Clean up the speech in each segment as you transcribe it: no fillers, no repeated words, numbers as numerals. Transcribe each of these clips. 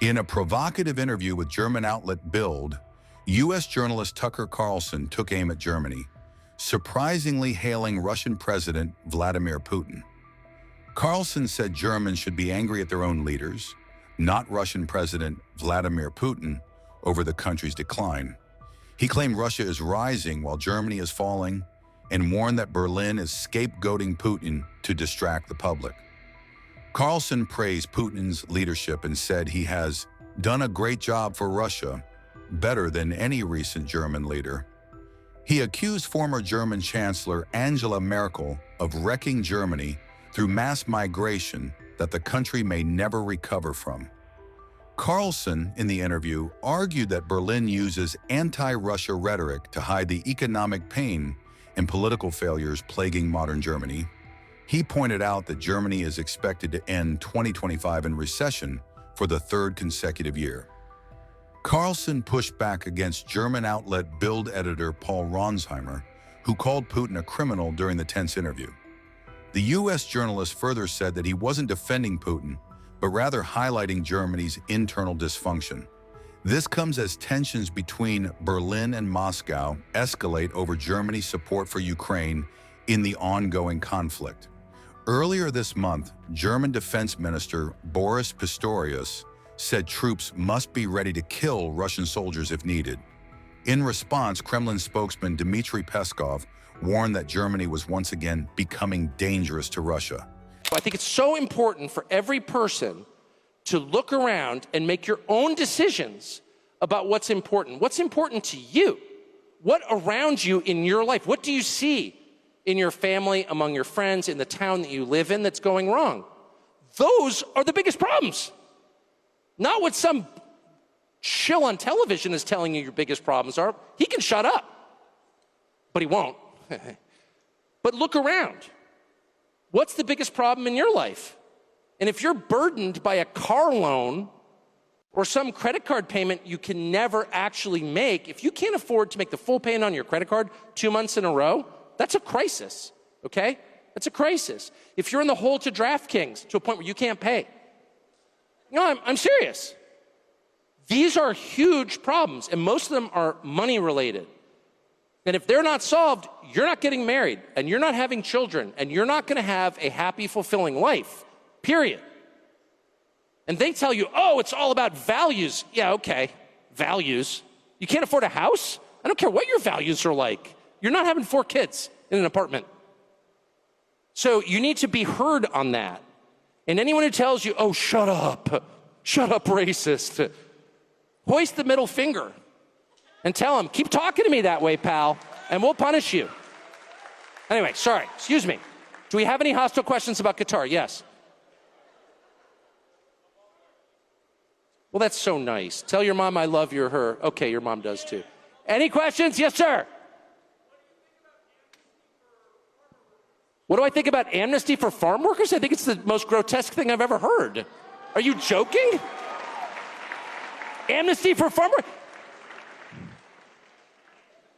In a provocative interview with German outlet Bild, U.S. journalist Tucker Carlson took aim at Germany, surprisingly hailing Russian President Vladimir Putin. Carlson said Germans should be angry at their own leaders, not Russian President Vladimir Putin, over the country's decline. He claimed Russia is rising while Germany is falling, and warned that Berlin is scapegoating Putin to distract the public. Carlson praised Putin's leadership and said he has done a great job for Russia, better than any recent German leader. He accused former German Chancellor Angela Merkel of wrecking Germany through mass migration that the country may never recover from. Carlson, in the interview, argued that Berlin uses anti-Russia rhetoric to hide the economic pain and political failures plaguing modern Germany. He pointed out that Germany is expected to end 2025 in recession for the third consecutive year. Carlson pushed back against German outlet Bild editor Paul Ronsheimer, who called Putin a criminal during the tense interview. The U.S. journalist further said that he wasn't defending Putin, but rather highlighting Germany's internal dysfunction. This comes as tensions between Berlin and Moscow escalate over Germany's support for Ukraine in the ongoing conflict. Earlier this month, German Defense Minister Boris Pistorius said troops must be ready to kill Russian soldiers if needed. In response, Kremlin spokesman Dmitry Peskov warned that Germany was once again becoming dangerous to Russia. I think it's so important for every person to look around and make your own decisions about what's important. What's important to you? What around you in your life? What do you see in your family, among your friends, in the town that you live in that's going wrong? Those are the biggest problems. Not what some shill on television is telling you your biggest problems are. He can shut up, but he won't. But look around. What's the biggest problem in your life? And if you're burdened by a car loan or some credit card payment you can never actually make, if you can't afford to make the full payment on your credit card 2 months in a row, that's a crisis, okay? That's a crisis. If you're in the hole to DraftKings to a point where you can't pay. No, I'm serious. These are huge problems, and most of them are money related. And if they're not solved, you're not getting married, and you're not having children, and you're not gonna have a happy, fulfilling life, period. And they tell you, oh, it's all about values. Yeah, okay, values. You can't afford a house? I don't care what your values are like. You're not having 4 kids in an apartment. So you need to be heard on that. And anyone who tells you, oh, shut up, racist, hoist the middle finger and tell them, keep talking to me that way, pal, and we'll punish you. Anyway, sorry, excuse me. Do we have any hostile questions about Qatar? Yes. Well, that's so nice. Tell your mom I love you or her. Okay, your mom does too. Any questions? Yes, sir. What do I think about amnesty for farm workers? I think it's the most grotesque thing I've ever heard. Are you joking? Amnesty for farm workers?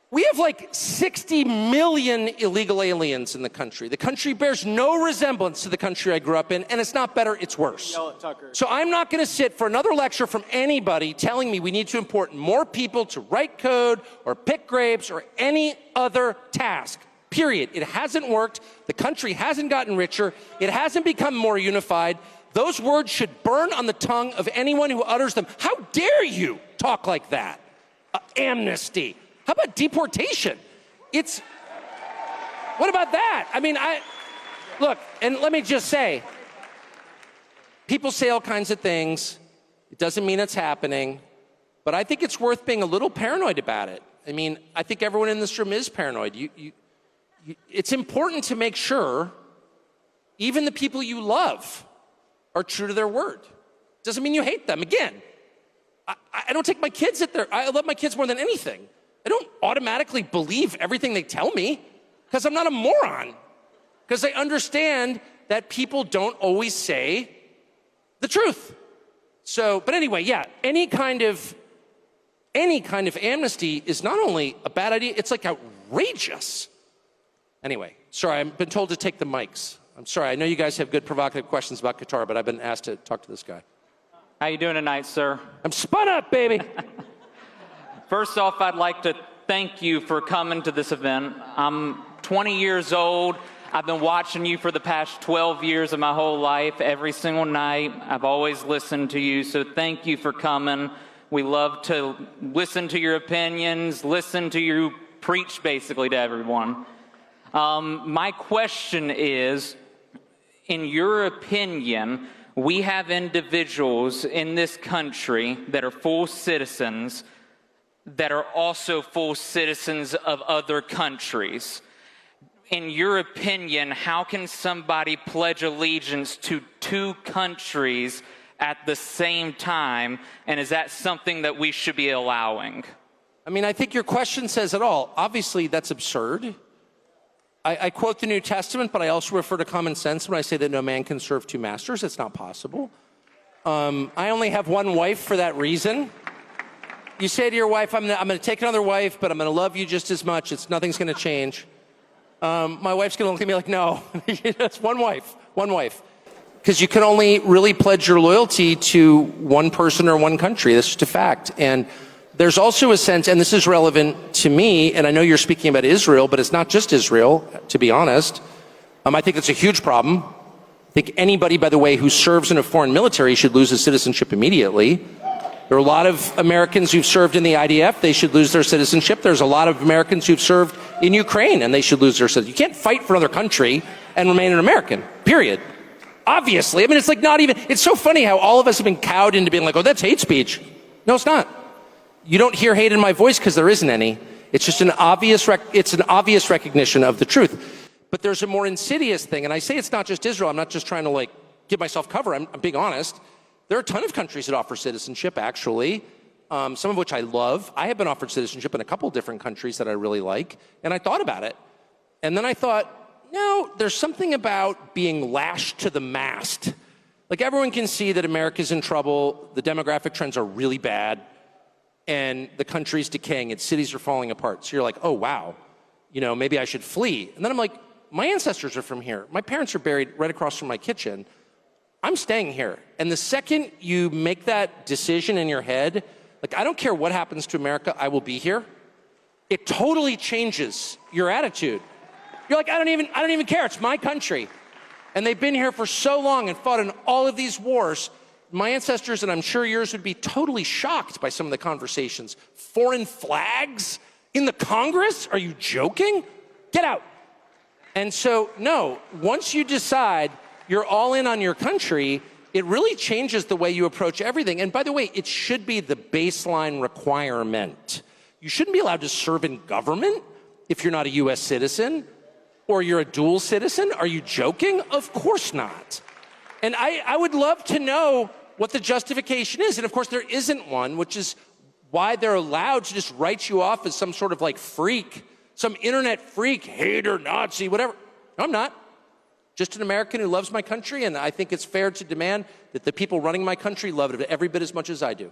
We have like 60 million illegal aliens in the country. The country bears no resemblance to the country I grew up in, and it's not better, it's worse. Yell at Tucker. So I'm not gonna sit for another lecture from anybody telling me we need to import more people to write code or pick grapes or any other task. Period. It hasn't worked. The country hasn't gotten richer. It hasn't become more unified. Those words should burn on the tongue of anyone who utters them. How dare you talk like that? Amnesty. How about deportation? What about that? I mean, look, and let me just say, people say all kinds of things. It doesn't mean it's happening, but I think it's worth being a little paranoid about it. I mean, I think everyone in this room is paranoid. It's important to make sure even the people you love are true to their word. Doesn't mean you hate them. Again, I don't take my kids I love my kids more than anything. I don't automatically believe everything they tell me because I'm not a moron. Because I understand that people don't always say the truth. So, but anyway, yeah, any kind of amnesty is not only a bad idea, it's like outrageous. Anyway, sorry, I've been told to take the mics. I'm sorry, I know you guys have good provocative questions about Qatar, but I've been asked to talk to this guy. How you doing tonight, sir? I'm spun up, baby. First off, I'd like to thank you for coming to this event. I'm 20 years old. I've been watching you for the past 12 years of my whole life, every single night. I've always listened to you, so thank you for coming. We love to listen to your opinions, listen to you preach basically to everyone. My question is, in your opinion, we have individuals in this country that are full citizens that are also full citizens of other countries. In your opinion, how can somebody pledge allegiance to two countries at the same time, and is that something that we should be allowing? I mean, I think your question says it all. Obviously, that's absurd. I quote the New Testament, but I also refer to common sense when I say that no man can serve two masters. It's not possible. I only have one wife for that reason. You say to your wife, I'm going to take another wife, but I'm going to love you just as much. Nothing's going to change. My wife's going to look at me like, no, it's one wife. Because you can only really pledge your loyalty to one person or one country. That's just a fact. And there's also a sense, and this is relevant to me, and I know you're speaking about Israel, but it's not just Israel, to be honest. I think it's a huge problem. I think anybody, by the way, who serves in a foreign military should lose his citizenship immediately. There are a lot of Americans who've served in the IDF. They should lose their citizenship. There's a lot of Americans who've served in Ukraine, and they should lose their citizenship. You can't fight for another country and remain an American, period. Obviously. I mean, it's like not even, it's so funny how all of us have been cowed into being like, oh, that's hate speech. No, it's not. You don't hear hate in my voice because there isn't any. It's just an obvious recognition of the truth. But there's a more insidious thing, and I say it's not just Israel. I'm not just trying to like give myself cover. I'm being honest. There are a ton of countries that offer citizenship, actually, some of which I love. I have been offered citizenship in a couple different countries that I really like, and I thought about it. And then I thought, no, there's something about being lashed to the mast. Like, everyone can see that America's in trouble, the demographic trends are really bad, and the country's decaying, its cities are falling apart. So you're like, oh, wow, maybe I should flee. And then I'm like, my ancestors are from here. My parents are buried right across from my kitchen. I'm staying here. And the second you make that decision in your head, like, I don't care what happens to America, I will be here, it totally changes your attitude. You're like, I don't even care, it's my country. And they've been here for so long and fought in all of these wars. My ancestors, and I'm sure yours, would be totally shocked by some of the conversations. Foreign flags in the Congress? Are you joking? Get out. And so, no, once you decide you're all in on your country, it really changes the way you approach everything. And by the way, it should be the baseline requirement. You shouldn't be allowed to serve in government if you're not a US citizen or you're a dual citizen. Are you joking? Of course not. And I would love to know what the justification is. And of course there isn't one, which is why they're allowed to just write you off as some sort of like freak, some internet freak, hater, Nazi, whatever. No, I'm not. Just an American who loves my country, and I think it's fair to demand that the people running my country love it every bit as much as I do.